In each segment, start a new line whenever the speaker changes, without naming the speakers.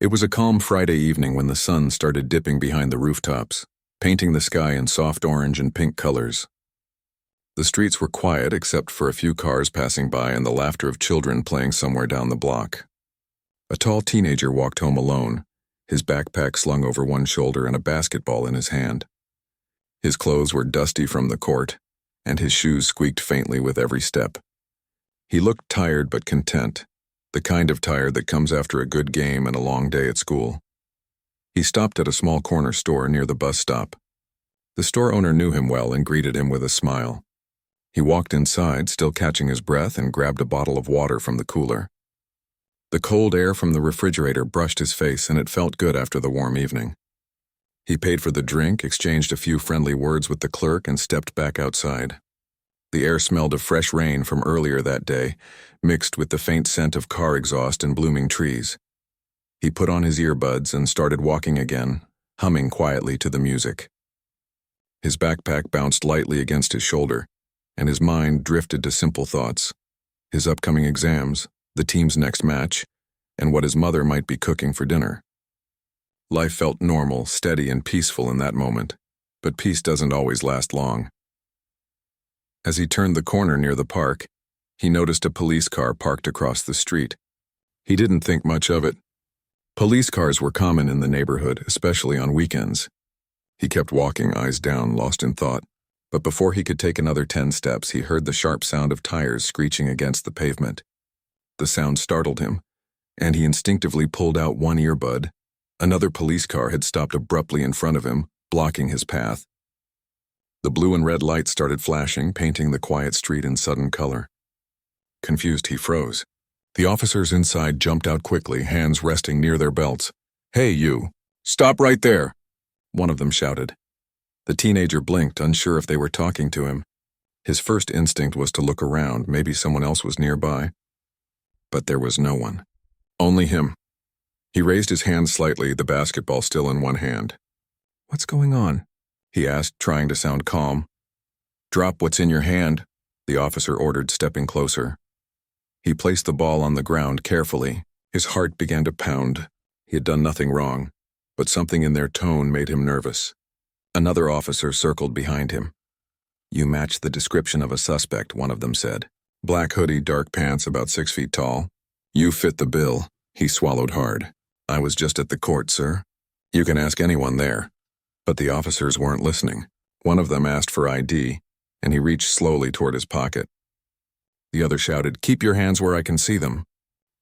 It was a calm Friday evening when the sun started dipping behind the rooftops, painting the sky in soft orange and pink colors. The streets were quiet except for a few cars passing by and the laughter of children playing somewhere down the block. A tall teenager walked home alone, his backpack slung over one shoulder and a basketball in his hand. His clothes were dusty from the court, and his shoes squeaked faintly with every step. He looked tired but content, the kind of tired that comes after a good game and a long day at school. He stopped at a small corner store near the bus stop. The store owner knew him well and greeted him with a smile. He walked inside, still catching his breath, and grabbed a bottle of water from the cooler. The cold air from the refrigerator brushed his face, and it felt good after the warm evening. He paid for the drink, exchanged a few friendly words with the clerk, and stepped back outside. The air smelled of fresh rain from earlier that day, mixed with the faint scent of car exhaust and blooming trees. He put on his earbuds and started walking again, humming quietly to the music. His backpack bounced lightly against his shoulder, and his mind drifted to simple thoughts: his upcoming exams, the team's next match, and what his mother might be cooking for dinner. Life felt normal, steady, and peaceful in that moment, but peace doesn't always last long. As he turned the corner near the park, he noticed a police car parked across the street. He didn't think much of it. Police cars were common in the neighborhood, especially on weekends. He kept walking, eyes down, lost in thought, but before he could take another 10 steps, he heard the sharp sound of tires screeching against the pavement. The sound startled him, and he instinctively pulled out one earbud. Another police car had stopped abruptly in front of him, blocking his path. The blue and red lights started flashing, painting the quiet street in sudden color. Confused, he froze. The officers inside jumped out quickly, hands resting near their belts. "Hey, you! Stop right there!" one of them shouted. The teenager blinked, unsure if they were talking to him. His first instinct was to look around, maybe someone else was nearby. But there was no one. Only him. He raised his hand slightly, the basketball still in one hand. "What's going on?" he asked, trying to sound calm. "Drop what's in your hand," the officer ordered, stepping closer. He placed the ball on the ground carefully. His heart began to pound. He had done nothing wrong, but something in their tone made him nervous. Another officer circled behind him. "You match the description of a suspect," one of them said. "Black hoodie, dark pants, about 6 feet tall. You fit the bill." He swallowed hard. "I was just at the court, sir. You can ask anyone there." But the officers weren't listening. One of them asked for ID, and he reached slowly toward his pocket. The other shouted, "Keep your hands where I can see them."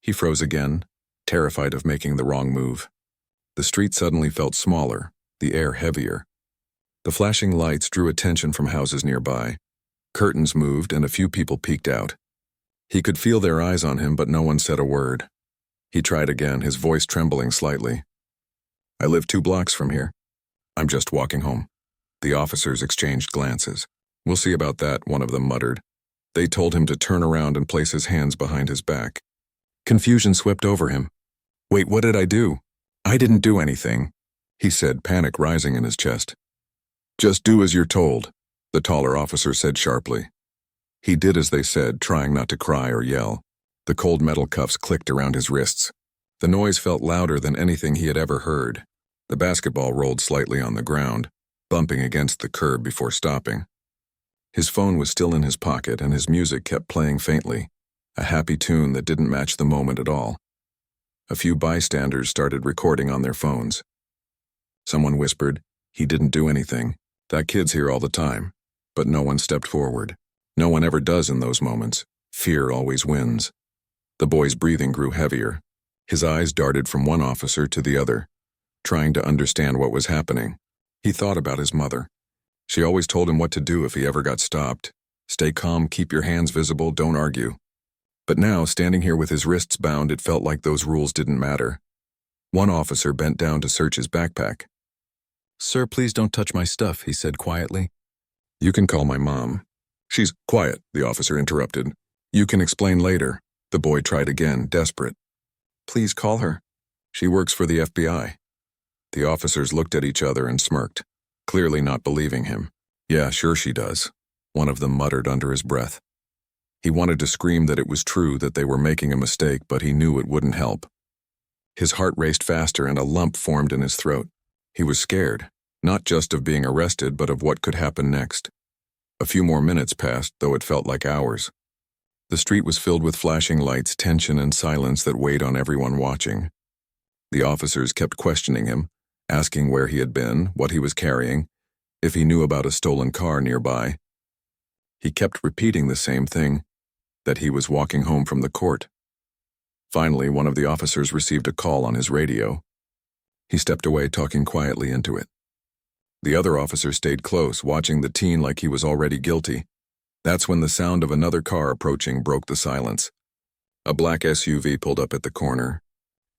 He froze again, terrified of making the wrong move. The street suddenly felt smaller, the air heavier. The flashing lights drew attention from houses nearby. Curtains moved and a few people peeked out. He could feel their eyes on him, but no one said a word. He tried again, his voice trembling slightly. "I live 2 blocks from here. I'm just walking home." The officers exchanged glances. "We'll see about that," one of them muttered. They told him to turn around and place his hands behind his back. Confusion swept over him. "Wait, what did I do?" "I didn't do anything," he said, panic rising in his chest. "Just do as you're told," the taller officer said sharply. He did as they said, trying not to cry or yell. The cold metal cuffs clicked around his wrists. The noise felt louder than anything he had ever heard. The basketball rolled slightly on the ground, bumping against the curb before stopping. His phone was still in his pocket, and his music kept playing faintly, a happy tune that didn't match the moment at all. A few bystanders started recording on their phones. Someone whispered, "He didn't do anything. That kid's here all the time." But no one stepped forward. No one ever does in those moments. Fear always wins. The boy's breathing grew heavier. His eyes darted from one officer to the other, trying to understand what was happening. He thought about his mother. She always told him what to do if he ever got stopped. Stay calm, keep your hands visible, don't argue. But now, standing here with his wrists bound, it felt like those rules didn't matter. One officer bent down to search his backpack. "Sir, please don't touch my stuff," he said quietly. "You can call my mom." "She's quiet," the officer interrupted. "You can explain later." The boy tried again, desperate. "Please call her. She works for the FBI." The officers looked at each other and smirked, clearly not believing him. "Yeah, sure she does," one of them muttered under his breath. He wanted to scream that it was true, that they were making a mistake, but he knew it wouldn't help. His heart raced faster and a lump formed in his throat. He was scared, not just of being arrested, but of what could happen next. A few more minutes passed, though it felt like hours. The street was filled with flashing lights, tension, and silence that weighed on everyone watching. The officers kept questioning him, asking where he had been, what he was carrying, if he knew about a stolen car nearby. He kept repeating the same thing, that he was walking home from the court. Finally, one of the officers received a call on his radio. He stepped away, talking quietly into it. The other officer stayed close, watching the teen like he was already guilty. That's when the sound of another car approaching broke the silence. A black SUV pulled up at the corner.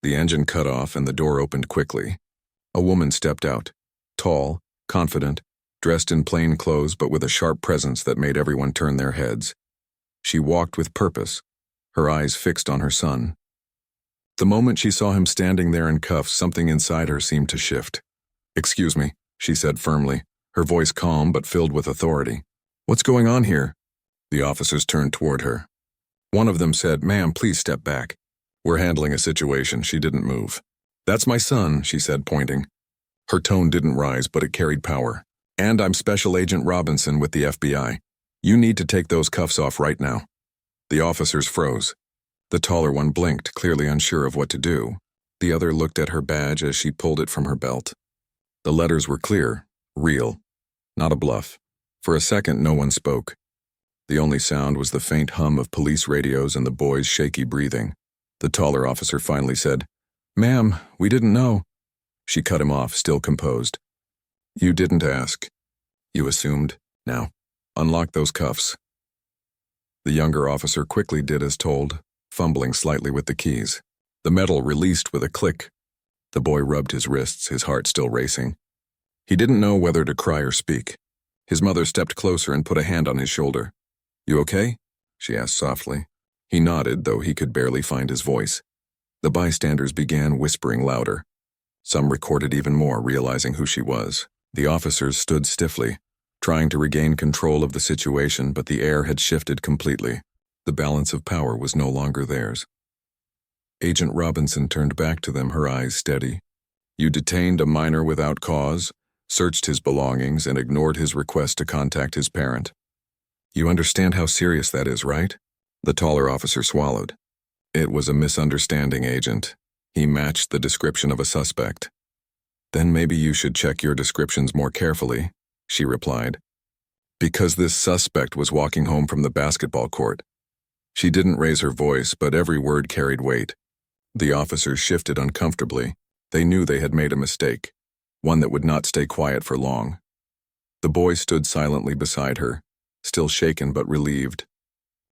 The engine cut off and the door opened quickly. A woman stepped out, tall, confident, dressed in plain clothes but with a sharp presence that made everyone turn their heads. She walked with purpose, her eyes fixed on her son. The moment she saw him standing there in cuffs, something inside her seemed to shift. "Excuse me," she said firmly, her voice calm but filled with authority. "What's going on here?" The officers turned toward her. One of them said, "Ma'am, please step back. We're handling a situation." She didn't move. "That's my son," she said, pointing. Her tone didn't rise, but it carried power. "And I'm Special Agent Robinson with the FBI. You need to take those cuffs off right now." The officers froze. The taller one blinked, clearly unsure of what to do. The other looked at her badge as she pulled it from her belt. The letters were clear, real, not a bluff. For a second, no one spoke. The only sound was the faint hum of police radios and the boy's shaky breathing. The taller officer finally said, "Ma'am, we didn't know." She cut him off, still composed. "You didn't ask. You assumed. Now, unlock those cuffs." The younger officer quickly did as told, fumbling slightly with the keys. The metal released with a click. The boy rubbed his wrists, his heart still racing. He didn't know whether to cry or speak. His mother stepped closer and put a hand on his shoulder. "You okay?" she asked softly. He nodded, though he could barely find his voice. The bystanders began whispering louder. Some recorded even more, realizing who she was. The officers stood stiffly, trying to regain control of the situation, but the air had shifted completely. The balance of power was no longer theirs. Agent Robinson turned back to them, her eyes steady. "You detained a minor without cause, searched his belongings, and ignored his request to contact his parent. You understand how serious that is, right?" The taller officer swallowed. "It was a misunderstanding, Agent. He matched the description of a suspect." "Then maybe you should check your descriptions more carefully," she replied. "Because this suspect was walking home from the basketball court." She didn't raise her voice, but every word carried weight. The officers shifted uncomfortably. They knew they had made a mistake, one that would not stay quiet for long. The boy stood silently beside her, still shaken but relieved.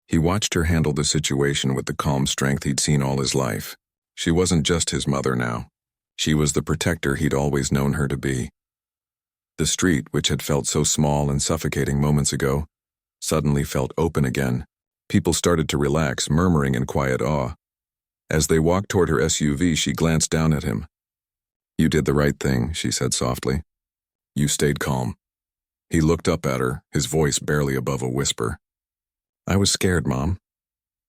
He watched her handle the situation with the calm strength he'd seen all his life. She wasn't just his mother now. She was the protector he'd always known her to be. The street, which had felt so small and suffocating moments ago, suddenly felt open again. People started to relax, murmuring in quiet awe. As they walked toward her SUV, she glanced down at him. "You did the right thing," she said softly. "You stayed calm." He looked up at her, his voice barely above a whisper. "I was scared, Mom."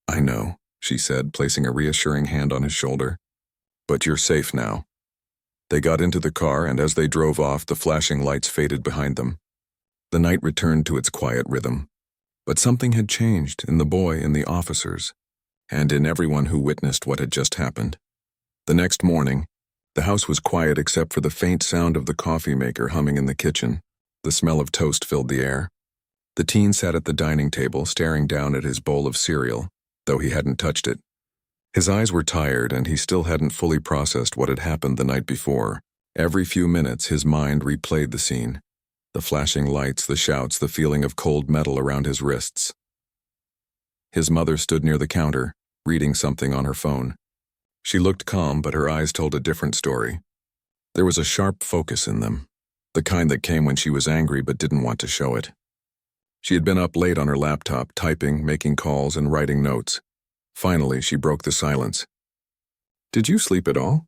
"I know," she said, placing a reassuring hand on his shoulder. "But you're safe now." They got into the car, and as they drove off, the flashing lights faded behind them. The night returned to its quiet rhythm. But something had changed in the boy, in the officers, and in everyone who witnessed what had just happened. The next morning, the house was quiet except for the faint sound of the coffee maker humming in the kitchen. The smell of toast filled the air. The teen sat at the dining table, staring down at his bowl of cereal, though he hadn't touched it. His eyes were tired, and he still hadn't fully processed what had happened the night before. Every few minutes, his mind replayed the scene. The flashing lights, the shouts, the feeling of cold metal around his wrists. His mother stood near the counter, reading something on her phone. She looked calm, but her eyes told a different story. There was a sharp focus in them, the kind that came when she was angry but didn't want to show it. She had been up late on her laptop, typing, making calls, and writing notes. Finally, she broke the silence. "Did you sleep at all?"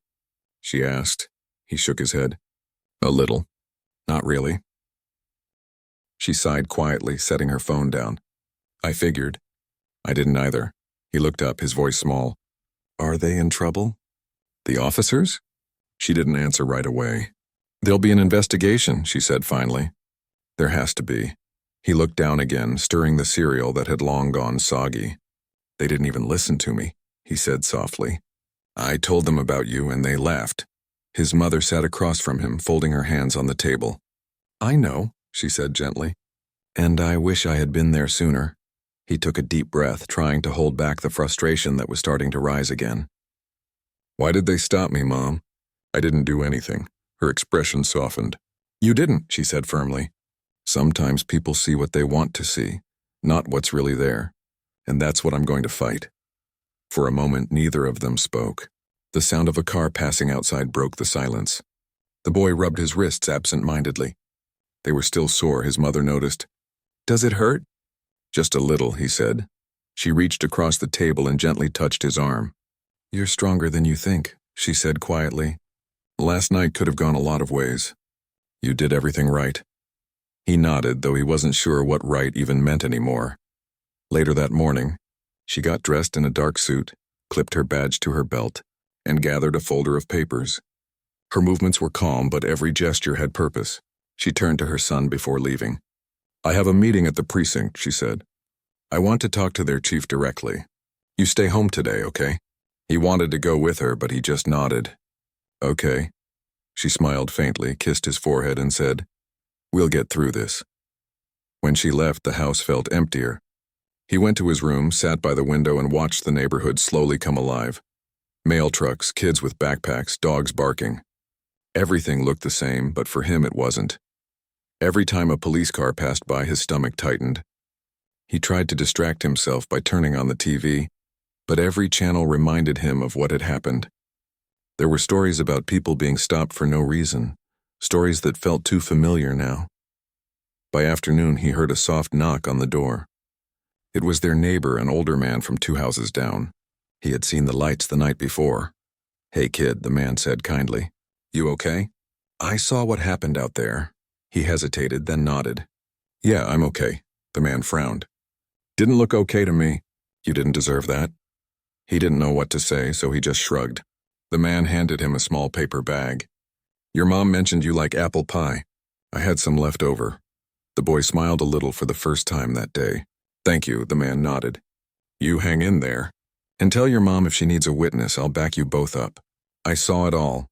she asked. He shook his head. "A little. Not really." She sighed quietly, setting her phone down. "I figured." "I didn't either." He looked up, his voice small. "Are they in trouble?" The officers? She didn't answer right away. There'll be an investigation, she said finally. There has to be. He looked down again, stirring the cereal that had long gone soggy. They didn't even listen to me, he said softly. I told them about you and they laughed. His mother sat across from him, folding her hands on the table. I know, she said gently. And I wish I had been there sooner. He took a deep breath, trying to hold back the frustration that was starting to rise again. Why did they stop me, Mom? I didn't do anything. Her expression softened. You didn't, she said firmly. Sometimes people see what they want to see, not what's really there. And that's what I'm going to fight. For a moment, neither of them spoke. The sound of a car passing outside broke the silence. The boy rubbed his wrists absent-mindedly. They were still sore, his mother noticed. Does it hurt? Just a little, he said. She reached across the table and gently touched his arm. You're stronger than you think, she said quietly. Last night could have gone a lot of ways. You did everything right. He nodded, though he wasn't sure what right even meant anymore. Later that morning, she got dressed in a dark suit, clipped her badge to her belt, and gathered a folder of papers. Her movements were calm, but every gesture had purpose. She turned to her son before leaving. I have a meeting at the precinct, she said. I want to talk to their chief directly. You stay home today, okay? He wanted to go with her, but he just nodded. Okay. She smiled faintly, kissed his forehead, and said, We'll get through this. When she left, the house felt emptier. He went to his room, sat by the window, and watched the neighborhood slowly come alive. Mail trucks, kids with backpacks, dogs barking. Everything looked the same, but for him it wasn't. Every time a police car passed by, his stomach tightened. He tried to distract himself by turning on the TV, but every channel reminded him of what had happened. There were stories about people being stopped for no reason, stories that felt too familiar now. By afternoon, he heard a soft knock on the door. It was their neighbor, an older man from 2 houses down. He had seen the lights the night before. Hey kid, the man said kindly. You okay? I saw what happened out there. He hesitated, then nodded. Yeah, I'm okay. The man frowned. Didn't look okay to me. You didn't deserve that. He didn't know what to say, so he just shrugged. The man handed him a small paper bag. Your mom mentioned you like apple pie. I had some left over. The boy smiled a little for the first time that day. Thank you, the man nodded. You hang in there. And tell your mom if she needs a witness, I'll back you both up. I saw it all.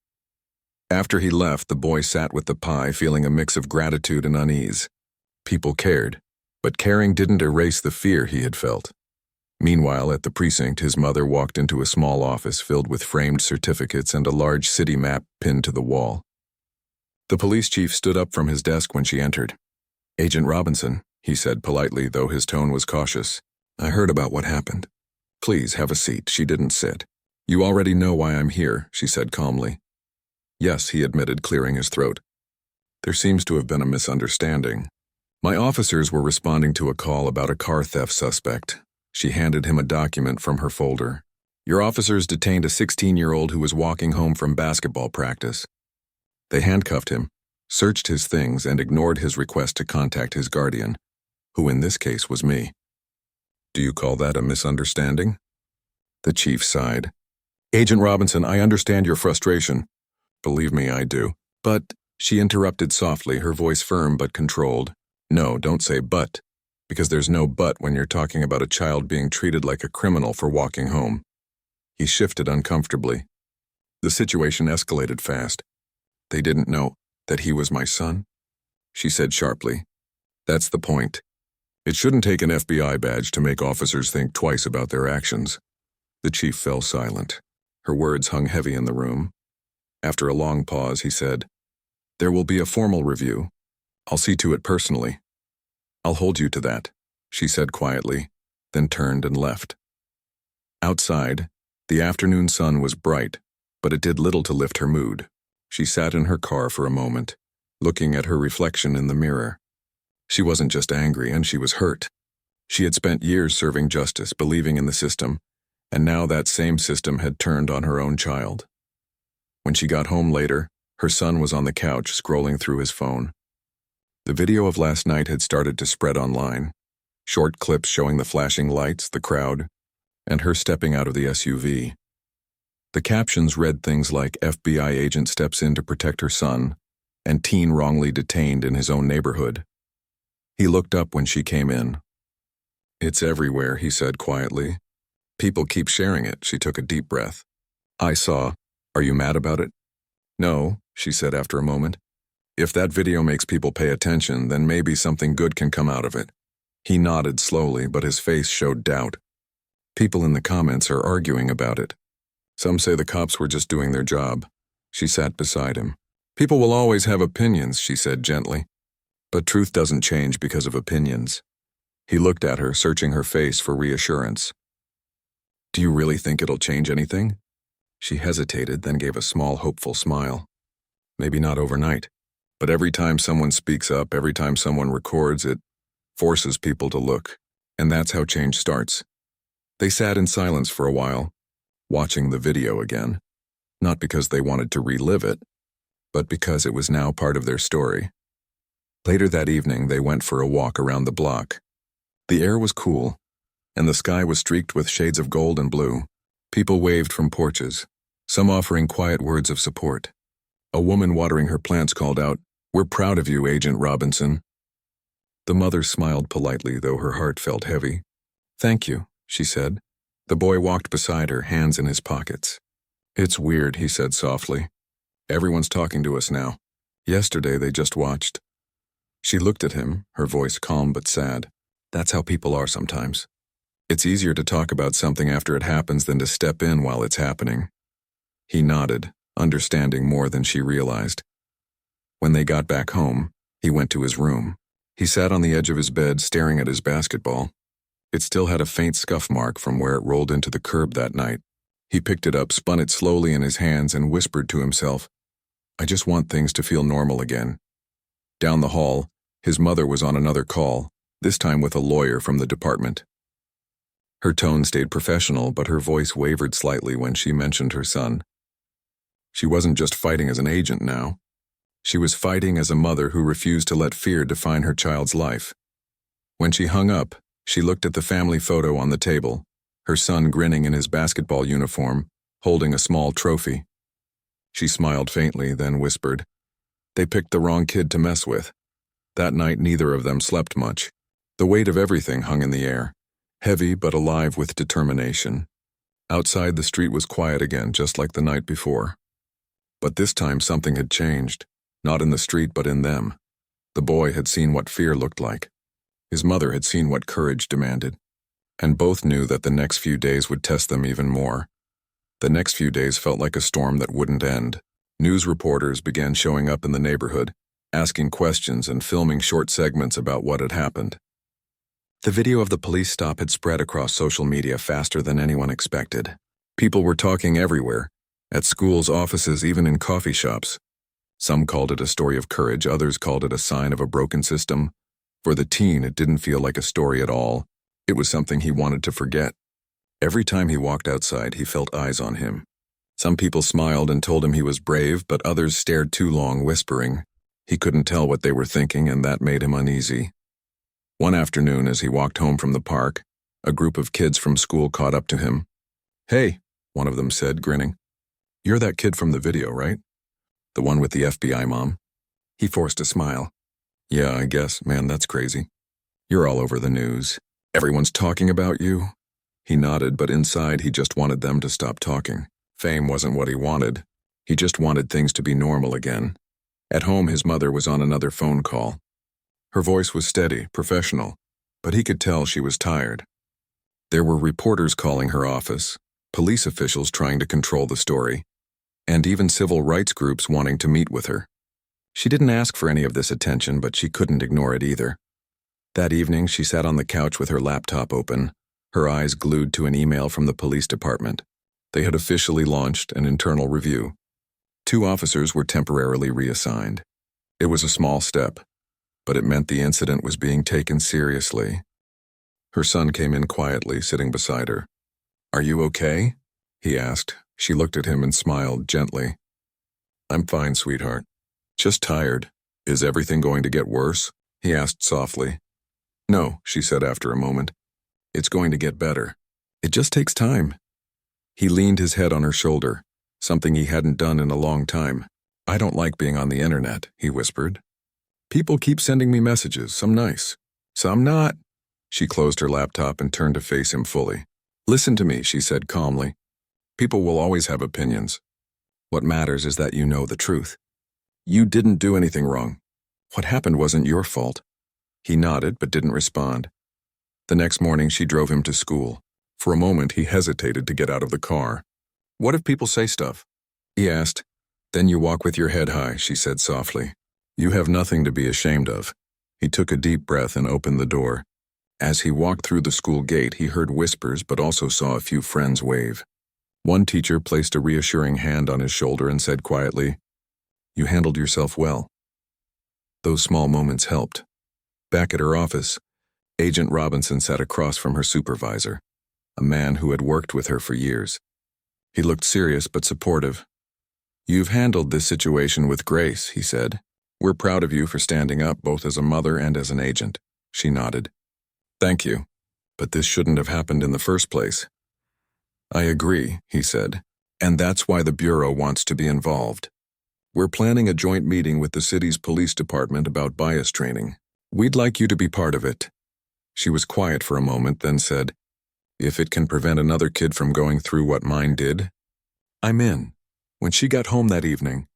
After he left, the boy sat with the pie, feeling a mix of gratitude and unease. People cared, but caring didn't erase the fear he had felt. Meanwhile, at the precinct, his mother walked into a small office filled with framed certificates and a large city map pinned to the wall. The police chief stood up from his desk when she entered. Agent Robinson, he said politely, though his tone was cautious. I heard about what happened. Please have a seat. She didn't sit. You already know why I'm here, she said calmly. Yes, he admitted, clearing his throat. There seems to have been a misunderstanding. My officers were responding to a call about a car theft suspect. She handed him a document from her folder. Your officers detained a 16-year-old who was walking home from basketball practice. They handcuffed him, searched his things, and ignored his request to contact his guardian, who in this case was me. Do you call that a misunderstanding? The chief sighed. Agent Robinson, I understand your frustration. Believe me, I do. But, she interrupted softly, her voice firm but controlled. No, don't say but, because there's no but when you're talking about a child being treated like a criminal for walking home. He shifted uncomfortably. The situation escalated fast. They didn't know that he was my son? She said sharply. That's the point. It shouldn't take an FBI badge to make officers think twice about their actions. The chief fell silent. Her words hung heavy in the room. After a long pause, he said, There will be a formal review. I'll see to it personally. I'll hold you to that, she said quietly, then turned and left. Outside, the afternoon sun was bright, but it did little to lift her mood. She sat in her car for a moment, looking at her reflection in the mirror. She wasn't just angry, and she was hurt. She had spent years serving justice, believing in the system, and now that same system had turned on her own child. When she got home later, her son was on the couch scrolling through his phone. The video of last night had started to spread online, short clips showing the flashing lights, the crowd, and her stepping out of the SUV. The captions read things like FBI agent steps in to protect her son and teen wrongly detained in his own neighborhood. He looked up when she came in. "It's everywhere," he said quietly. "People keep sharing it." She took a deep breath. "I saw. Are you mad about it?" "No," she said after a moment. "If that video makes people pay attention, then maybe something good can come out of it." He nodded slowly, but his face showed doubt. "People in the comments are arguing about it. Some say the cops were just doing their job." She sat beside him. "People will always have opinions," she said gently. "But truth doesn't change because of opinions." He looked at her, searching her face for reassurance. "Do you really think it'll change anything?" She hesitated, then gave a small, hopeful smile. "Maybe not overnight, but every time someone speaks up, every time someone records, it forces people to look, and that's how change starts." They sat in silence for a while, watching the video again, not because they wanted to relive it, but because it was now part of their story. Later that evening, they went for a walk around the block. The air was cool, and the sky was streaked with shades of gold and blue. People waved from porches, some offering quiet words of support. A woman watering her plants called out, "We're proud of you, Agent Robinson." The mother smiled politely, though her heart felt heavy. "Thank you," she said. The boy walked beside her, hands in his pockets. "It's weird," he said softly. "Everyone's talking to us now. Yesterday they just watched." She looked at him, her voice calm but sad. "That's how people are sometimes. It's easier to talk about something after it happens than to step in while it's happening." He nodded, understanding more than she realized. When they got back home, he went to his room. He sat on the edge of his bed, staring at his basketball. It still had a faint scuff mark from where it rolled into the curb that night. He picked it up, spun it slowly in his hands, and whispered to himself, "I just want things to feel normal again." Down the hall, his mother was on another call, this time with a lawyer from the department. Her tone stayed professional, but her voice wavered slightly when she mentioned her son. She wasn't just fighting as an agent now. She was fighting as a mother who refused to let fear define her child's life. When she hung up, she looked at the family photo on the table, her son grinning in his basketball uniform, holding a small trophy. She smiled faintly, then whispered, "They picked the wrong kid to mess with." That night, neither of them slept much. The weight of everything hung in the air, heavy but alive with determination. Outside, the street was quiet again, just like the night before. But this time something had changed, not in the street but in them. The boy had seen what fear looked like. His mother had seen what courage demanded. And both knew that the next few days would test them even more. The next few days felt like a storm that wouldn't end. News reporters began showing up in the neighborhood, asking questions and filming short segments about what had happened. The video of the police stop had spread across social media faster than anyone expected. People were talking everywhere, at schools, offices, even in coffee shops. Some called it a story of courage, others called it a sign of a broken system. For the teen, it didn't feel like a story at all. It was something he wanted to forget. Every time he walked outside, he felt eyes on him. Some people smiled and told him he was brave, but others stared too long, whispering. He couldn't tell what they were thinking, and that made him uneasy. One afternoon, as he walked home from the park, a group of kids from school caught up to him. "Hey," one of them said, grinning. "You're that kid from the video, right? The one with the FBI mom?" He forced a smile. "Yeah, I guess. Man, that's crazy. You're all over the news. Everyone's talking about you." He nodded, but inside he just wanted them to stop talking. Fame wasn't what he wanted. He just wanted things to be normal again. At home, his mother was on another phone call. Her voice was steady, professional, but he could tell she was tired. There were reporters calling her office, police officials trying to control the story, and even civil rights groups wanting to meet with her. She didn't ask for any of this attention, but she couldn't ignore it either. That evening, she sat on the couch with her laptop open, her eyes glued to an email from the police department. They had officially launched an internal review. 2 officers were temporarily reassigned. It was a small step, but it meant the incident was being taken seriously. Her son came in quietly, sitting beside her. "Are you okay?" he asked. She looked at him and smiled gently. "I'm fine, sweetheart. Just tired. Is everything going to get worse?" he asked softly. "No," she said after a moment. "It's going to get better. It just takes time." He leaned his head on her shoulder, something he hadn't done in a long time. I don't like being on the internet, he whispered. People keep sending me messages, some nice, some not. She closed her laptop and turned to face him fully. Listen to me, she said calmly. People will always have opinions. What matters is that you know the truth. You didn't do anything wrong. What happened wasn't your fault. He nodded but didn't respond. The next morning she drove him to school. For a moment he hesitated to get out of the car. What if people say stuff? He asked. Then you walk with your head high, she said softly. You have nothing to be ashamed of. He took a deep breath and opened the door. As he walked through the school gate, he heard whispers but also saw a few friends wave. One teacher placed a reassuring hand on his shoulder and said quietly, You handled yourself well. Those small moments helped. Back at her office, Agent Robinson sat across from her supervisor, a man who had worked with her for years. He looked serious but supportive. You've handled this situation with grace, he said. We're proud of you for standing up both as a mother and as an agent. She nodded. Thank you, but this shouldn't have happened in the first place. I agree, he said, and that's why the Bureau wants to be involved. We're planning a joint meeting with the city's police department about bias training. We'd like you to be part of it. She was quiet for a moment, then said, If it can prevent another kid from going through what mine did, I'm in. When she got home that evening,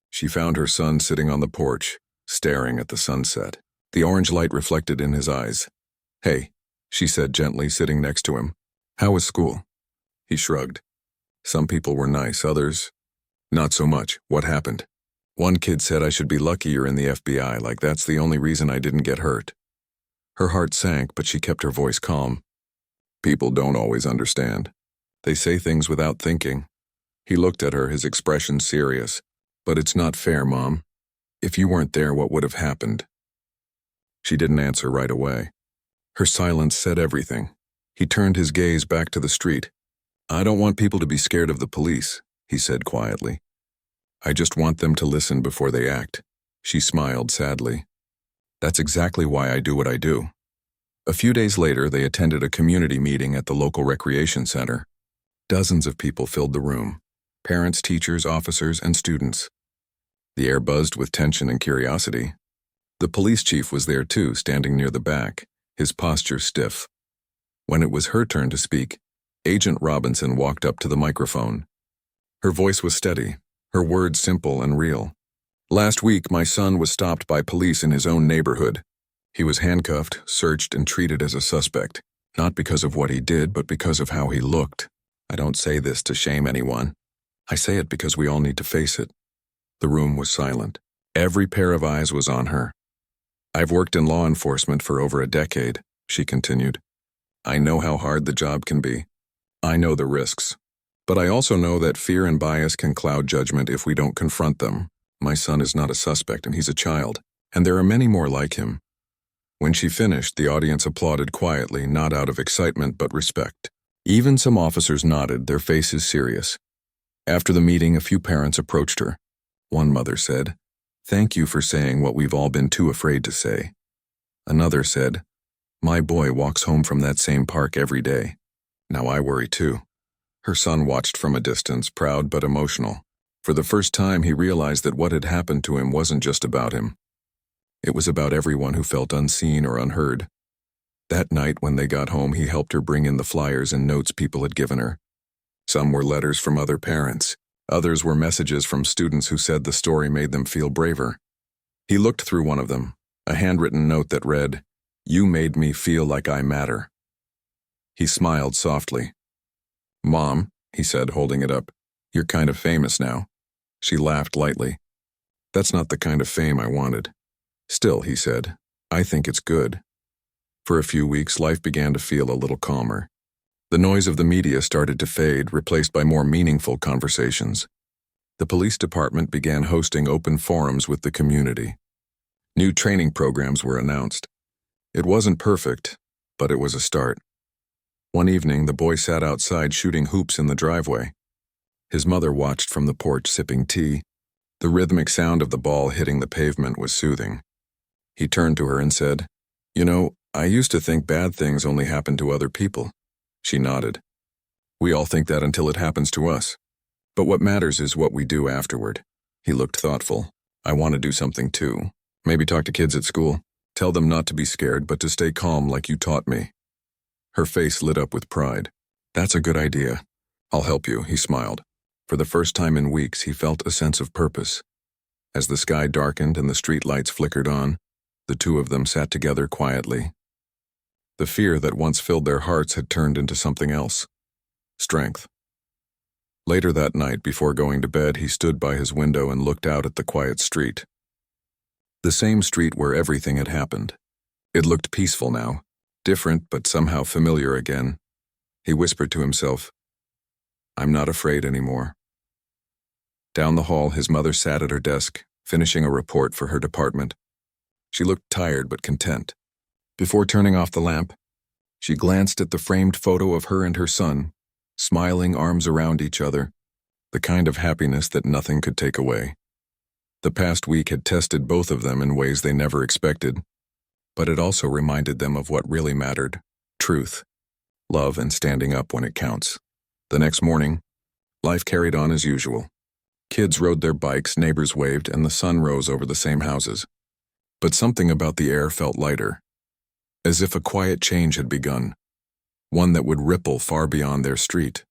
she found her son sitting on the porch, staring at the sunset. The orange light reflected in his eyes. Hey, she said gently, sitting next to him. How was school? He shrugged. Some people were nice, others, not so much. What happened? One kid said I should be lucky you're in the FBI, like that's the only reason I didn't get hurt. Her heart sank, but she kept her voice calm. People don't always understand. They say things without thinking. He looked at her, his expression serious. But it's not fair, Mom. If you weren't there, what would have happened? She didn't answer right away. Her silence said everything. He turned his gaze back to the street. I don't want people to be scared of the police, he said quietly. I just want them to listen before they act. She smiled sadly. That's exactly why I do what I do. A few days later, they attended a community meeting at the local recreation center. Dozens of people filled the room. Parents, teachers, officers, and students. The air buzzed with tension and curiosity. The police chief was there too, standing near the back, his posture stiff. When it was her turn to speak, Agent Robinson walked up to the microphone. Her voice was steady, her words simple and real. Last week, my son was stopped by police in his own neighborhood. He was handcuffed, searched, and treated as a suspect, not because of what he did, but because of how he looked. I don't say this to shame anyone. I say it because we all need to face it. The room was silent. Every pair of eyes was on her. I've worked in law enforcement for over a decade, she continued. I know how hard the job can be. I know the risks. But I also know that fear and bias can cloud judgment if we don't confront them. My son is not a suspect and he's a child, and there are many more like him. When she finished, the audience applauded quietly, not out of excitement but respect. Even some officers nodded, their faces serious. After the meeting, a few parents approached her. One mother said, Thank you for saying what we've all been too afraid to say. Another said, My boy walks home from that same park every day. Now I worry too. Her son watched from a distance, proud but emotional. For the first time, he realized that what had happened to him wasn't just about him. It was about everyone who felt unseen or unheard. That night, when they got home, he helped her bring in the flyers and notes people had given her. Some were letters from other parents. Others were messages from students who said the story made them feel braver. He looked through one of them, a handwritten note that read, You made me feel like I matter. He smiled softly. Mom, he said, holding it up, you're kind of famous now. She laughed lightly. That's not the kind of fame I wanted. Still, he said, I think it's good. For a few weeks, life began to feel a little calmer. The noise of the media started to fade, replaced by more meaningful conversations. The police department began hosting open forums with the community. New training programs were announced. It wasn't perfect, but it was a start. One evening, the boy sat outside shooting hoops in the driveway. His mother watched from the porch sipping tea. The rhythmic sound of the ball hitting the pavement was soothing. He turned to her and said, You know, I used to think bad things only happened to other people. She nodded. We all think that until it happens to us. But what matters is what we do afterward. He looked thoughtful. I want to do something too. Maybe talk to kids at school. Tell them not to be scared, but to stay calm like you taught me. Her face lit up with pride. That's a good idea. I'll help you, he smiled. For the first time in weeks, he felt a sense of purpose. As the sky darkened and the street lights flickered on, the two of them sat together quietly. The fear that once filled their hearts had turned into something else. Strength. Later that night, before going to bed, he stood by his window and looked out at the quiet street. The same street where everything had happened. It looked peaceful now, different but somehow familiar again. He whispered to himself, I'm not afraid anymore. Down the hall, his mother sat at her desk, finishing a report for her department. She looked tired but content. Before turning off the lamp, she glanced at the framed photo of her and her son, smiling, arms around each other, the kind of happiness that nothing could take away. The past week had tested both of them in ways they never expected, but it also reminded them of what really mattered: truth, love, and standing up when it counts. The next morning, life carried on as usual. Kids rode their bikes, neighbors waved, and the sun rose over the same houses. But something about the air felt lighter, as if a quiet change had begun, one that would ripple far beyond their street.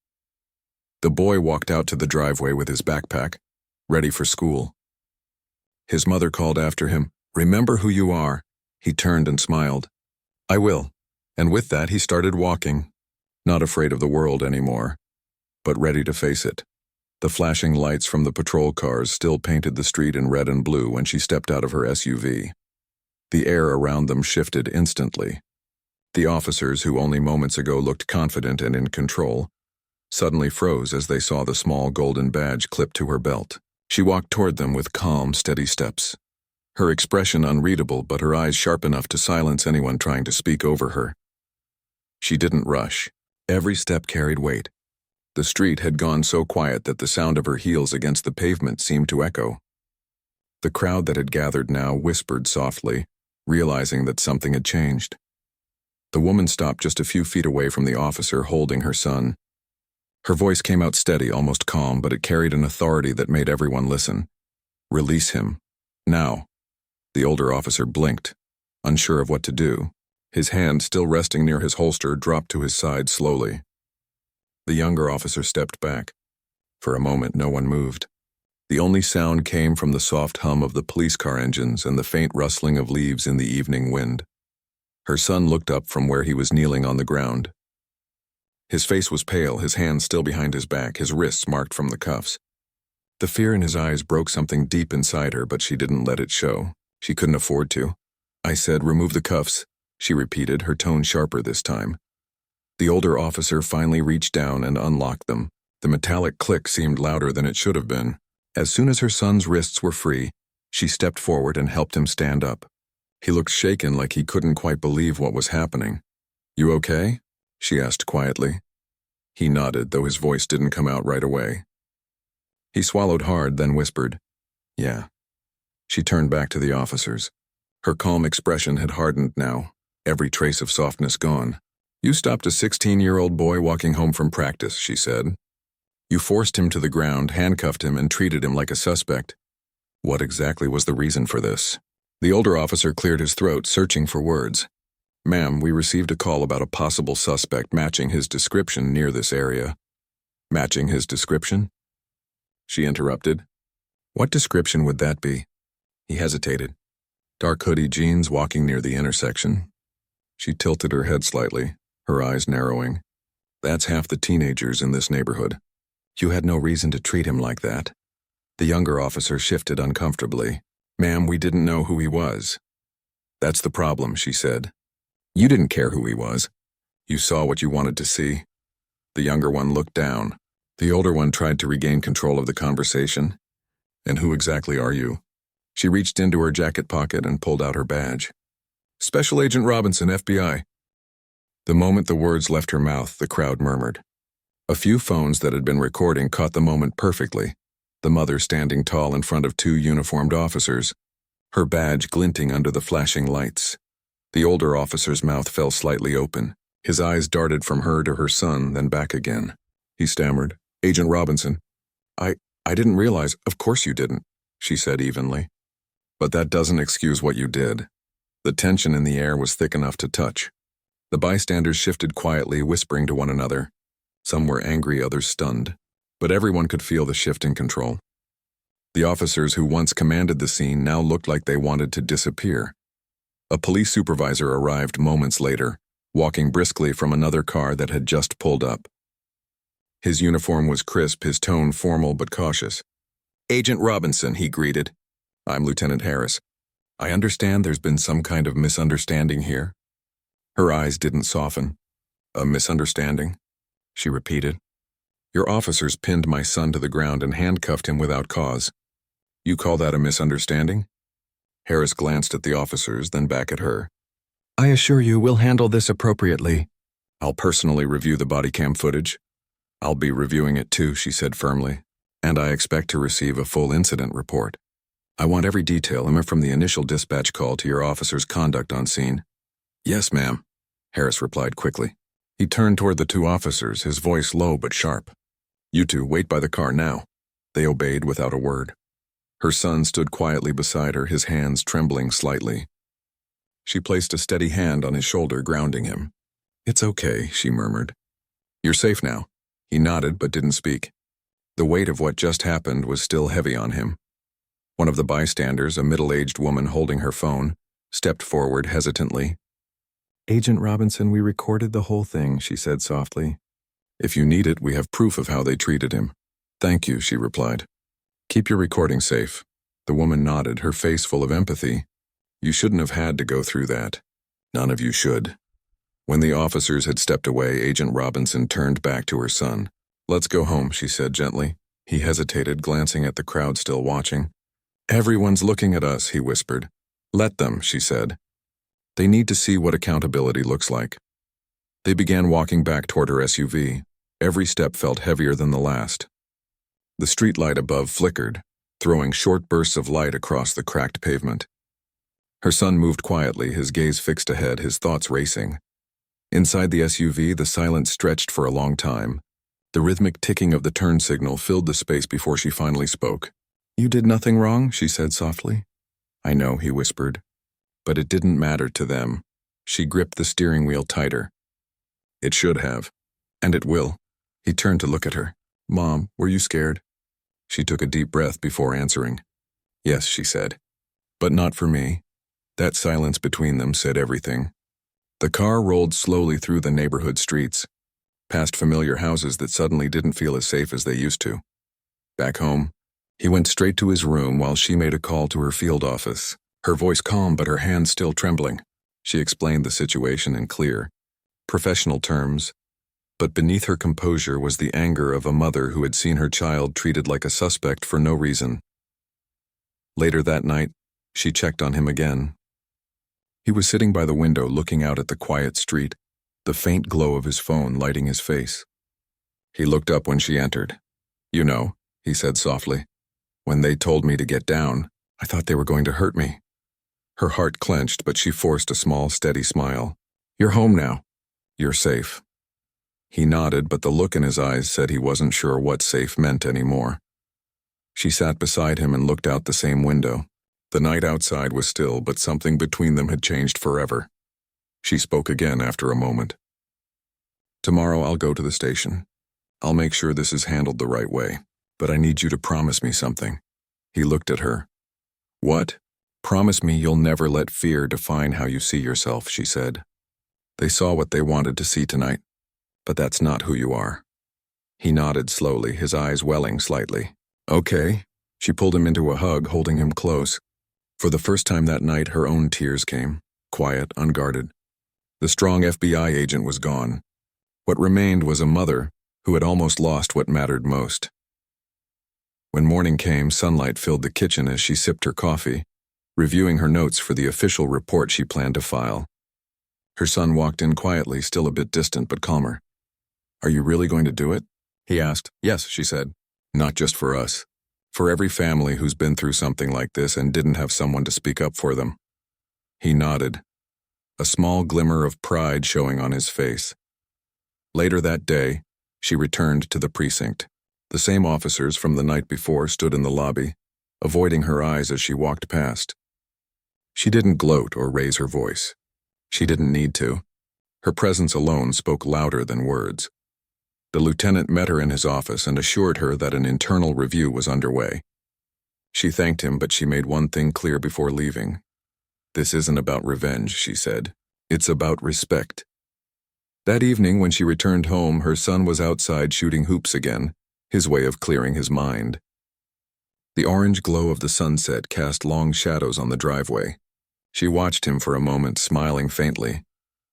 The boy walked out to the driveway with his backpack, ready for school. His mother called after him, "Remember who you are." He turned and smiled. "I will." And with that, he started walking, not afraid of the world anymore, but ready to face it. The flashing lights from the patrol cars still painted the street in red and blue when she stepped out of her SUV. The air around them shifted instantly. The officers, who only moments ago looked confident and in control, suddenly froze as they saw the small golden badge clipped to her belt. She walked toward them with calm, steady steps. Her expression unreadable, but her eyes sharp enough to silence anyone trying to speak over her. She didn't rush. Every step carried weight. The street had gone so quiet that the sound of her heels against the pavement seemed to echo. The crowd that had gathered now whispered softly, realizing that something had changed. The woman stopped just a few feet away from the officer holding her son. Her voice came out steady, almost calm, but it carried an authority that made everyone listen. "Release him. Now." The older officer blinked, unsure of what to do. His hand, still resting near his holster, dropped to his side slowly. The younger officer stepped back. For a moment, no one moved. The only sound came from the soft hum of the police car engines and the faint rustling of leaves in the evening wind. Her son looked up from where he was kneeling on the ground. His face was pale, his hands still behind his back, his wrists marked from the cuffs. The fear in his eyes broke something deep inside her, but she didn't let it show. She couldn't afford to. "I said, remove the cuffs," she repeated, her tone sharper this time. The older officer finally reached down and unlocked them. The metallic click seemed louder than it should have been. As soon as her son's wrists were free, she stepped forward and helped him stand up. He looked shaken, like he couldn't quite believe what was happening. "You okay?" she asked quietly. He nodded, though his voice didn't come out right away. He swallowed hard, then whispered, "Yeah." She turned back to the officers. Her calm expression had hardened now, every trace of softness gone. "You stopped a 16-year-old boy walking home from practice," she said. "You forced him to the ground, handcuffed him, and treated him like a suspect. What exactly was the reason for this?" The older officer cleared his throat, searching for words. "Ma'am, we received a call about a possible suspect matching his description near this area." "Matching his description?" she interrupted. "What description would that be?" He hesitated. "Dark hoodie jeans, walking near the intersection." She tilted her head slightly, her eyes narrowing. "That's half the teenagers in this neighborhood. You had no reason to treat him like that." The younger officer shifted uncomfortably. "Ma'am, we didn't know who he was." "That's the problem," she said. "You didn't care who he was. You saw what you wanted to see." The younger one looked down. The older one tried to regain control of the conversation. "And who exactly are you?" She reached into her jacket pocket and pulled out her badge. "Special Agent Robinson, FBI." The moment the words left her mouth, the crowd murmured. A few phones that had been recording caught the moment perfectly. The mother standing tall in front of two uniformed officers, her badge glinting under the flashing lights. The older officer's mouth fell slightly open. His eyes darted from her to her son, then back again. he stammered. Agent Robinson. I didn't realize. Of course you didn't, she said evenly. But that doesn't excuse what you did. The tension in the air was thick enough to touch. The bystanders shifted quietly, whispering to one another. Some were angry, others stunned. But everyone could feel the shift in control. The officers who once commanded the scene now looked like they wanted to disappear. A police supervisor arrived moments later, walking briskly from another car that had just pulled up. His uniform was crisp, his tone formal but cautious. Agent Robinson, he greeted. I'm Lieutenant Harris. I understand there's been some kind of misunderstanding here. Her eyes didn't soften. A misunderstanding? She repeated. Your officers pinned my son to the ground and handcuffed him without cause. You call that a misunderstanding? Harris glanced at the officers, then back at her. I assure you we'll handle this appropriately. I'll personally review the body cam footage. I'll be reviewing it too, she said firmly, and I expect to receive a full incident report. I want every detail, from the initial dispatch call to your officer's conduct on scene. Yes, ma'am, Harris replied quickly. He turned toward the two officers, his voice low but sharp. You two, wait by the car now. They obeyed without a word. Her son stood quietly beside her, his hands trembling slightly. She placed a steady hand on his shoulder, grounding him. It's okay, she murmured. You're safe now. He nodded but didn't speak. The weight of what just happened was still heavy on him. One of the bystanders, a middle-aged woman holding her phone, stepped forward hesitantly. Agent Robinson, we recorded the whole thing, she said softly. If you need it, we have proof of how they treated him. Thank you, she replied. Keep your recording safe. The woman nodded, her face full of empathy. You shouldn't have had to go through that. None of you should. When the officers had stepped away, Agent Robinson turned back to her son. Let's go home, she said gently. He hesitated, glancing at the crowd still watching. Everyone's looking at us, he whispered. Let them, she said. They need to see what accountability looks like. They began walking back toward her SUV. Every step felt heavier than the last. The streetlight above flickered, throwing short bursts of light across the cracked pavement. Her son moved quietly, his gaze fixed ahead, his thoughts racing. Inside the SUV, the silence stretched for a long time. The rhythmic ticking of the turn signal filled the space before she finally spoke. You did nothing wrong, she said softly. I know, he whispered. But it didn't matter to them. She gripped the steering wheel tighter. It should have. And it will. He turned to look at her. Mom, were you scared? She took a deep breath before answering. Yes, she said. But not for me. That silence between them said everything. The car rolled slowly through the neighborhood streets, past familiar houses that suddenly didn't feel as safe as they used to. Back home, he went straight to his room while she made a call to her field office, her voice calm but her hands still trembling. She explained the situation in clear, professional terms, but beneath her composure was the anger of a mother who had seen her child treated like a suspect for no reason. Later that night, she checked on him again. He was sitting by the window looking out at the quiet street, the faint glow of his phone lighting his face. He looked up when she entered. You know, he said softly. When they told me to get down, I thought they were going to hurt me. Her heart clenched, but she forced a small, steady smile. You're home now. You're safe. He nodded, but the look in his eyes said he wasn't sure what safe meant anymore. She sat beside him and looked out the same window. The night outside was still, but something between them had changed forever. She spoke again after a moment. Tomorrow I'll go to the station. I'll make sure this is handled the right way, but I need you to promise me something. He looked at her. What? Promise me you'll never let fear define how you see yourself, she said. They saw what they wanted to see tonight, but that's not who you are. He nodded slowly, his eyes welling slightly. Okay. She pulled him into a hug, holding him close. For the first time that night, her own tears came, quiet, unguarded. The strong FBI agent was gone. What remained was a mother who had almost lost what mattered most. When morning came, sunlight filled the kitchen as she sipped her coffee, reviewing her notes for the official report she planned to file. Her son walked in quietly, still a bit distant but calmer. Are you really going to do it? He asked. Yes, she said. Not just for us. For every family who's been through something like this and didn't have someone to speak up for them. He nodded, a small glimmer of pride showing on his face. Later that day, She returned to the precinct. The same officers from the night before stood in the lobby, avoiding her eyes as she walked past. She didn't gloat or raise her voice. She didn't need to. Her presence alone spoke louder than words. The lieutenant met her in his office and assured her that an internal review was underway. She thanked him, but she made one thing clear before leaving. "This isn't about revenge," she said. "It's about respect." That evening, when she returned home, her son was outside shooting hoops again, his way of clearing his mind. The orange glow of the sunset cast long shadows on the driveway. She watched him for a moment, smiling faintly.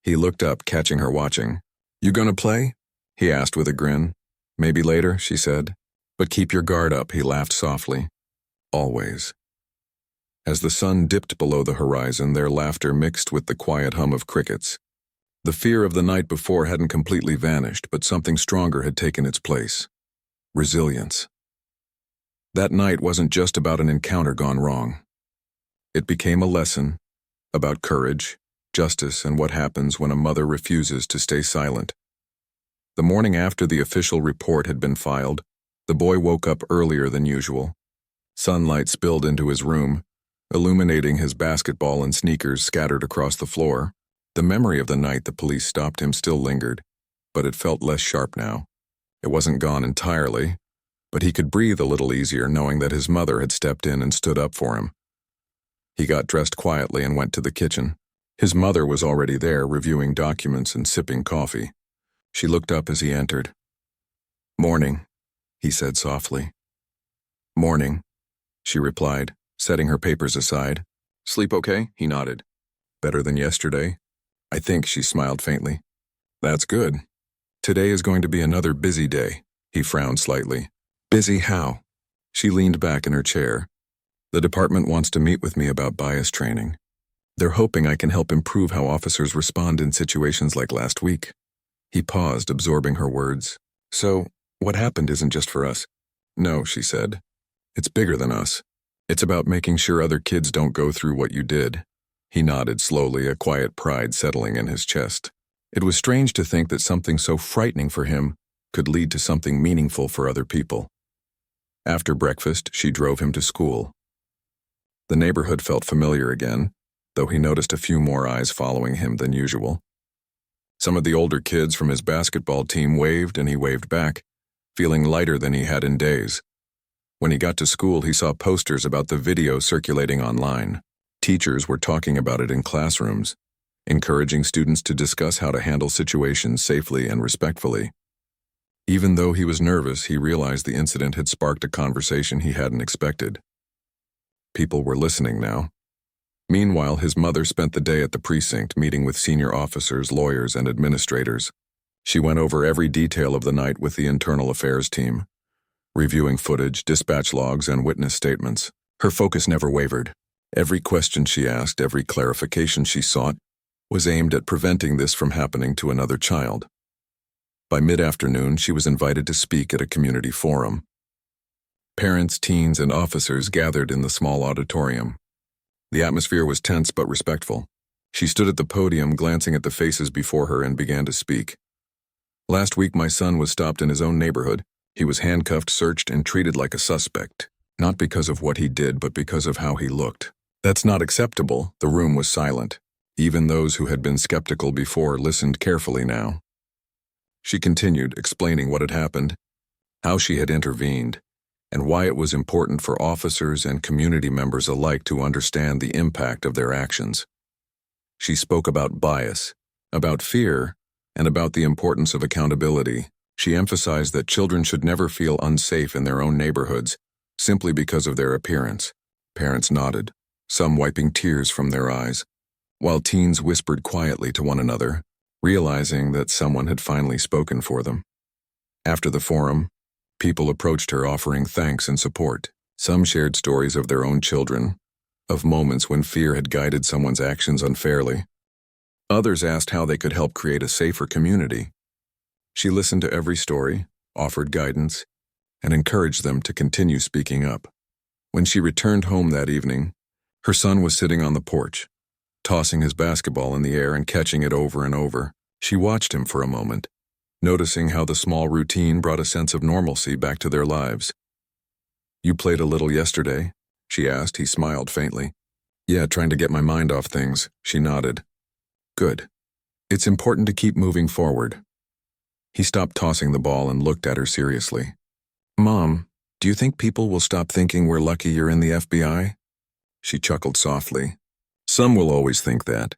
He looked up, catching her watching. "You gonna play?" he asked with a grin. "Maybe later," she said. "But keep your guard up," he laughed softly. "Always." As the sun dipped below the horizon, their laughter mixed with the quiet hum of crickets. The fear of the night before hadn't completely vanished, but something stronger had taken its place. Resilience. That night wasn't just about an encounter gone wrong. It became a lesson about courage, justice, and what happens when a mother refuses to stay silent. The morning after the official report had been filed, the boy woke up earlier than usual. Sunlight spilled into his room, illuminating his basketball and sneakers scattered across the floor. The memory of the night the police stopped him still lingered, but it felt less sharp now. It wasn't gone entirely, but he could breathe a little easier knowing that his mother had stepped in and stood up for him. He got dressed quietly and went to the kitchen. His mother was already there, reviewing documents and sipping coffee. She looked up as he entered. "Morning," he said softly. "Morning," she replied, setting her papers aside. "Sleep okay?" He nodded. "Better than yesterday?" "I think," she smiled faintly. "That's good. Today is going to be another busy day." He frowned slightly. "Busy how?" She leaned back in her chair. "The department wants to meet with me about bias training. They're hoping I can help improve how officers respond in situations like last week." He paused, absorbing her words. "So, what happened isn't just for us?" "No," she said. "It's bigger than us. It's about making sure other kids don't go through what you did." He nodded slowly, a quiet pride settling in his chest. It was strange to think that something so frightening for him could lead to something meaningful for other people. After breakfast, she drove him to school. The neighborhood felt familiar again, though he noticed a few more eyes following him than usual. Some of the older kids from his basketball team waved, and he waved back, feeling lighter than he had in days. When he got to school, he saw posters about the video circulating online. Teachers were talking about it in classrooms, encouraging students to discuss how to handle situations safely and respectfully. Even though he was nervous, he realized the incident had sparked a conversation he hadn't expected. People were listening now. Meanwhile, his mother spent the day at the precinct, meeting with senior officers, lawyers, and administrators. She went over every detail of the night with the internal affairs team, reviewing footage, dispatch logs, and witness statements. Her focus never wavered. Every question she asked, every clarification she sought, was aimed at preventing this from happening to another child. By mid-afternoon, she was invited to speak at a community forum. Parents, teens, and officers gathered in the small auditorium. The atmosphere was tense but respectful. She stood at the podium, glancing at the faces before her, and began to speak. "Last week, my son was stopped in his own neighborhood. He was handcuffed, searched, and treated like a suspect. Not because of what he did, but because of how he looked. That's not acceptable." The room was silent. Even those who had been skeptical before listened carefully now. She continued, explaining what had happened, how she had intervened, and why it was important for officers and community members alike to understand the impact of their actions. She spoke about bias, about fear, and about the importance of accountability. She emphasized that children should never feel unsafe in their own neighborhoods simply because of their appearance. Parents nodded, some wiping tears from their eyes, while teens whispered quietly to one another, realizing that someone had finally spoken for them. After the forum, people approached her offering thanks and support. Some shared stories of their own children, of moments when fear had guided someone's actions unfairly. Others asked how they could help create a safer community. She listened to every story, offered guidance, and encouraged them to continue speaking up. When she returned home that evening, her son was sitting on the porch, tossing his basketball in the air and catching it over and over. She watched him for a moment, noticing how the small routine brought a sense of normalcy back to their lives. "You played a little yesterday?" she asked. He smiled faintly. "Yeah, trying to get my mind off things," she nodded. "Good. It's important to keep moving forward." He stopped tossing the ball and looked at her seriously. "Mom, do you think people will stop thinking we're lucky you're in the FBI?" She chuckled softly. "Some will always think that.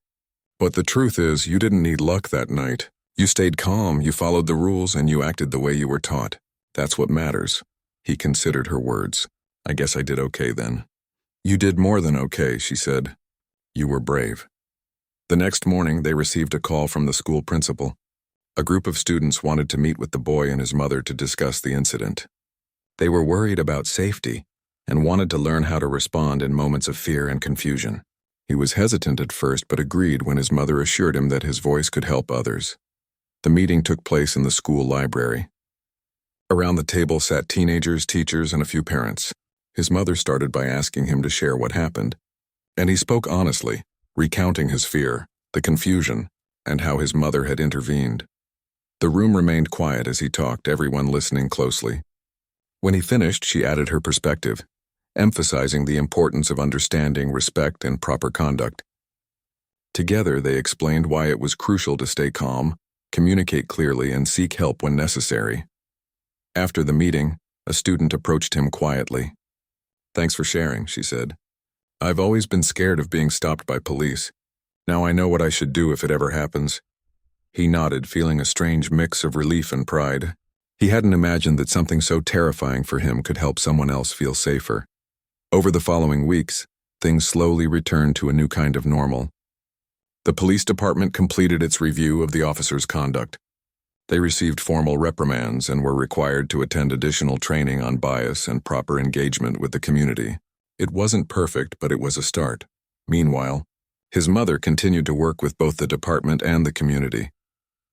But the truth is, you didn't need luck that night. You stayed calm, you followed the rules, and you acted the way you were taught. That's what matters." He considered her words. "I guess I did okay then." "You did more than okay," she said. "You were brave." The next morning, they received a call from the school principal. A group of students wanted to meet with the boy and his mother to discuss the incident. They were worried about safety and wanted to learn how to respond in moments of fear and confusion. He was hesitant at first but agreed when his mother assured him that his voice could help others. The meeting took place in the school library. Around the table sat teenagers, teachers, and a few parents. His mother started by asking him to share what happened, and he spoke honestly, recounting his fear, the confusion, and how his mother had intervened. The room remained quiet as he talked, everyone listening closely. When he finished, she added her perspective, emphasizing the importance of understanding, respect, and proper conduct. Together, they explained why it was crucial to stay calm, communicate clearly, and seek help when necessary. After the meeting, a student approached him quietly. "Thanks for sharing," she said. "I've always been scared of being stopped by police. Now I know what I should do if it ever happens." He nodded, feeling a strange mix of relief and pride. He hadn't imagined that something so terrifying for him could help someone else feel safer. Over the following weeks, things slowly returned to a new kind of normal. The police department completed its review of the officer's conduct. They received formal reprimands and were required to attend additional training on bias and proper engagement with the community. It wasn't perfect, but it was a start. Meanwhile, his mother continued to work with both the department and the community,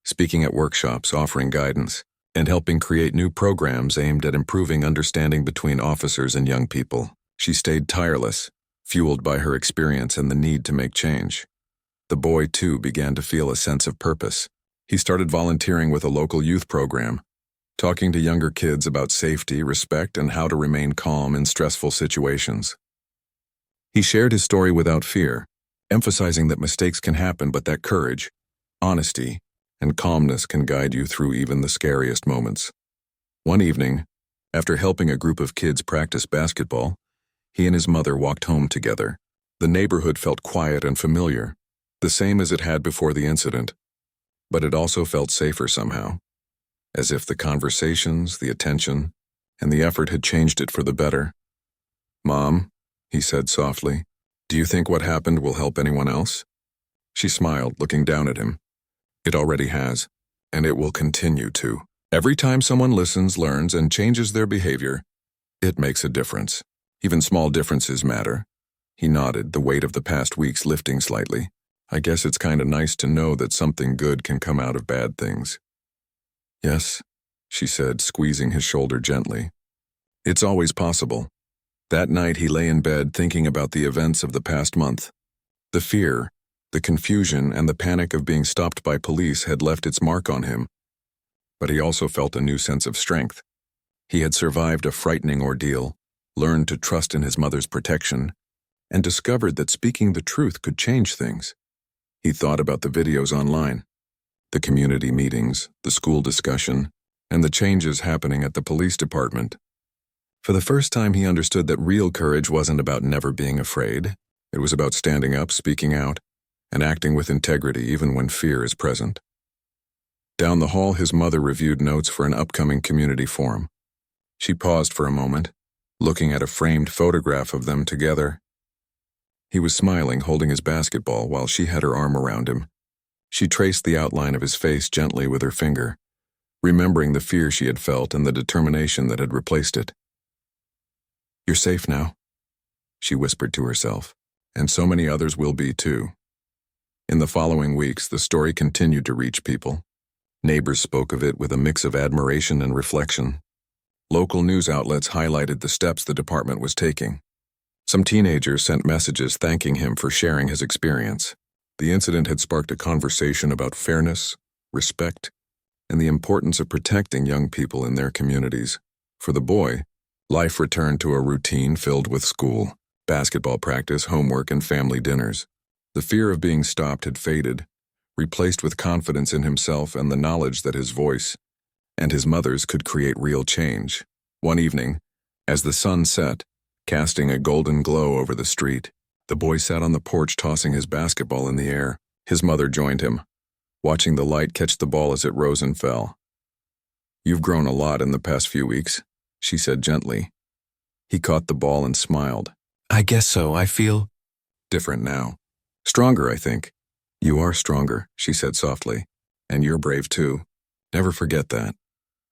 speaking at workshops, offering guidance, and helping create new programs aimed at improving understanding between officers and young people. She stayed tireless, fueled by her experience and the need to make change. The boy, too, began to feel a sense of purpose. He started volunteering with a local youth program, talking to younger kids about safety, respect, and how to remain calm in stressful situations. He shared his story without fear, emphasizing that mistakes can happen but that courage, honesty, and calmness can guide you through even the scariest moments. One evening, after helping a group of kids practice basketball, he and his mother walked home together. The neighborhood felt quiet and familiar, the same as it had before the incident, but it also felt safer somehow, as if the conversations, the attention, and the effort had changed it for the better. "Mom," he said softly, "do you think what happened will help anyone else?" She smiled, looking down at him. "It already has, and it will continue to. Every time someone listens, learns, and changes their behavior, it makes a difference. Even small differences matter." He nodded, the weight of the past weeks lifting slightly. "I guess it's kind of nice to know that something good can come out of bad things." "Yes," she said, squeezing his shoulder gently. "It's always possible." That night he lay in bed thinking about the events of the past month. The fear, the confusion, and the panic of being stopped by police had left its mark on him. But he also felt a new sense of strength. He had survived a frightening ordeal, learned to trust in his mother's protection, and discovered that speaking the truth could change things. He thought about the videos online, the community meetings, the school discussion, and the changes happening at the police department. For the first time, he understood that real courage wasn't about never being afraid. It was about standing up, speaking out, and acting with integrity even when fear is present. Down the hall, his mother reviewed notes for an upcoming community forum. She paused for a moment, looking at a framed photograph of them together. He was smiling, holding his basketball, while she had her arm around him. She traced the outline of his face gently with her finger, remembering the fear she had felt and the determination that had replaced it. "You're safe now," she whispered to herself, "and so many others will be too." In the following weeks, the story continued to reach people. Neighbors spoke of it with a mix of admiration and reflection. Local news outlets highlighted the steps the department was taking. Some teenagers sent messages thanking him for sharing his experience. The incident had sparked a conversation about fairness, respect, and the importance of protecting young people in their communities. For the boy, life returned to a routine filled with school, basketball practice, homework, and family dinners. The fear of being stopped had faded, replaced with confidence in himself and the knowledge that his voice and his mother's could create real change. One evening, as the sun set, casting a golden glow over the street, the boy sat on the porch tossing his basketball in the air. His mother joined him, watching the light catch the ball as it rose and fell. "You've grown a lot in the past few weeks," she said gently. He caught the ball and smiled.
"I guess so. I feel
"Different now. Stronger, I think." "You are stronger," she said softly. "And you're brave too. Never forget that."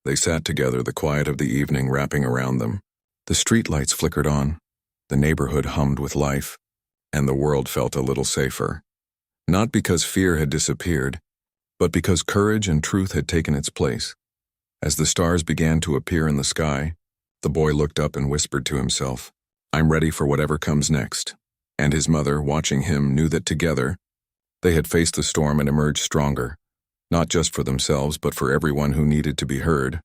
They sat together, the quiet of the evening wrapping around them. The street lights flickered on, the neighborhood hummed with life, and the world felt a little safer. Not because fear had disappeared, but because courage and truth had taken its place. As the stars began to appear in the sky, the boy looked up and whispered to himself, "I'm ready for whatever comes next." And his mother, watching him, knew that together, they had faced the storm and emerged stronger, not just for themselves but for everyone who needed to be heard.